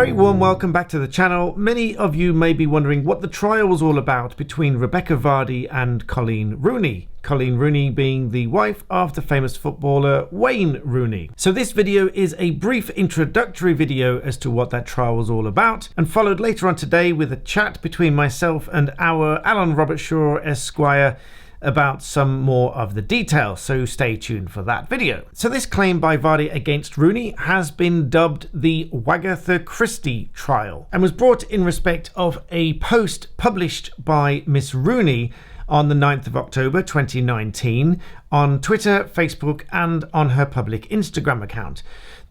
very warm welcome back to the channel. Many of you may be wondering what the trial was all about between Rebecca Vardy and Colleen Rooney. Colleen Rooney being the wife of the famous footballer Wayne Rooney. So this video is a brief introductory video as to what that trial was all about, and followed later on today with a chat between myself and our Alan Robertshaw Esquire about some more of the details, so stay tuned for that video. So this claim by Vardy against Rooney has been dubbed the Wagatha Christie trial and was brought in respect of a post published by Miss Rooney on the 9th of October 2019 on Twitter, Facebook and on her public Instagram account.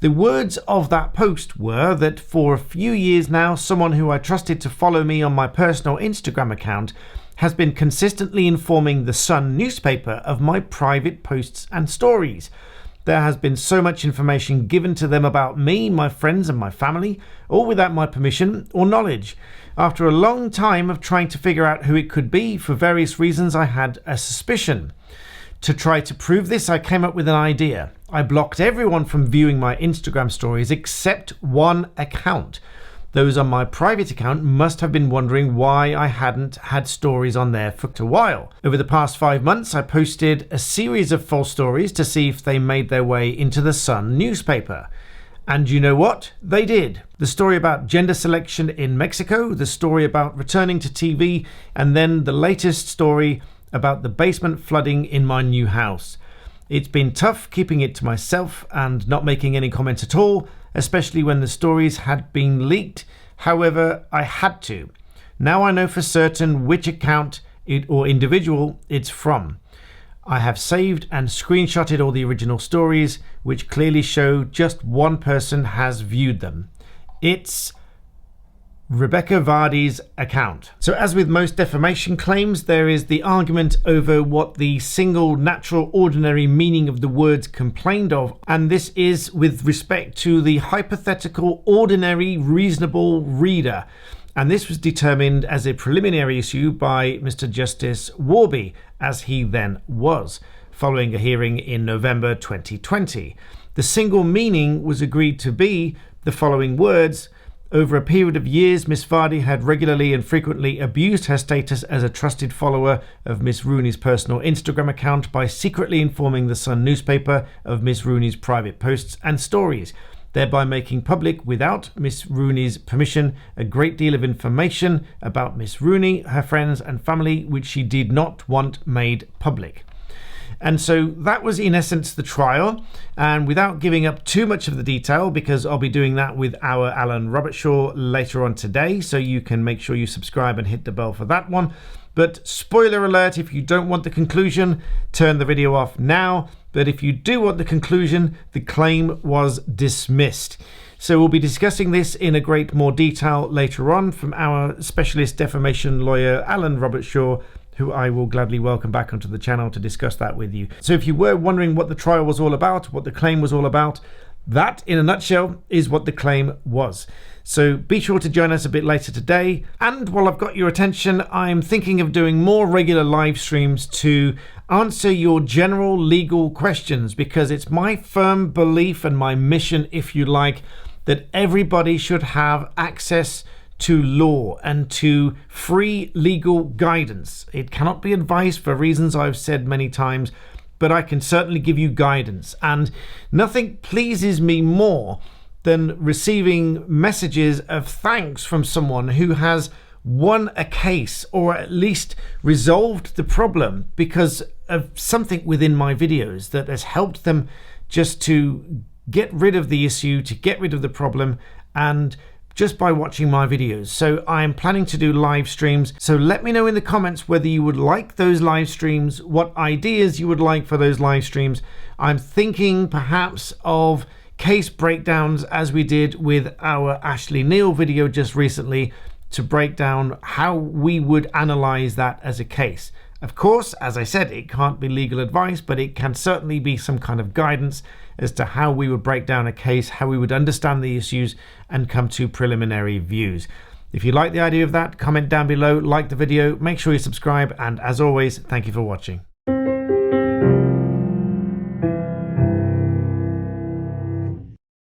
The words of that post were that for a few years now, someone who I trusted to follow me on my personal Instagram account has been consistently informing the Sun newspaper of my private posts and stories. There has been so much information given to them about me, my friends and my family, all without my permission or knowledge. After a long time of trying to figure out who it could be, for various reasons I had a suspicion. To try to prove this, I came up with an idea. I blocked everyone from viewing my Instagram stories except one account. Those on my private account must have been wondering why I hadn't had stories on there for a while. Over the past 5 months, I posted a series of false stories to see if they made their way into the Sun newspaper. And you know what? They did. The story about gender selection in Mexico, the story about returning to TV, and then the latest story about the basement flooding in my new house. It's been tough keeping it to myself and not making any comment at all, especially when the stories had been leaked. However, I had to. Now I know for certain which account or individual it's from. I have saved and screenshotted all the original stories, which clearly show just one person has viewed them. It's Rebecca Vardy's account. So as with most defamation claims, there is the argument over what the single natural ordinary meaning of the words complained of, and this is with respect to the hypothetical ordinary reasonable reader, and this was determined as a preliminary issue by Mr. Justice Warby, as he then was, following a hearing in November 2020. The single meaning was agreed to be the following words: over a period of years, Miss Vardy had regularly and frequently abused her status as a trusted follower of Miss Rooney's personal Instagram account by secretly informing the Sun newspaper of Miss Rooney's private posts and stories, thereby making public, without Miss Rooney's permission, a great deal of information about Miss Rooney, her friends and family, which she did not want made public. And so that was in essence the trial, and without giving up too much of the detail, because I'll be doing that with our Alan Robertshaw later on today, so you can make sure you subscribe and hit the bell for that one. But spoiler alert, if you don't want the conclusion, turn the video off now. But if you do want the conclusion, the claim was dismissed. So we'll be discussing this in a great more detail later on from our specialist defamation lawyer Alan Robertshaw, who I will gladly welcome back onto the channel to discuss that with you. So if you were wondering what the trial was all about, what the claim was all about, that in a nutshell is what the claim was. So be sure to join us a bit later today. And while I've got your attention, I'm thinking of doing more regular live streams to answer your general legal questions, because it's my firm belief and my mission, if you like, that everybody should have access to law and to free legal guidance. It cannot be advice for reasons I've said many times, but I can certainly give you guidance. And nothing pleases me more than receiving messages of thanks from someone who has won a case or at least resolved the problem because of something within my videos that has helped them just to get rid of the issue, to get rid of the problem, and just by watching my videos. So I'm planning to do live streams. So let me know in the comments whether you would like those live streams, what ideas you would like for those live streams. I'm thinking perhaps of case breakdowns, as we did with our Ashley Neal video just recently, to break down how we would analyze that as a case. Of course, as I said, it can't be legal advice, but it can certainly be some kind of guidance as to how we would break down a case, how we would understand the issues and come to preliminary views. If you like the idea of that, comment down below, like the video, make sure you subscribe, and as always, thank you for watching.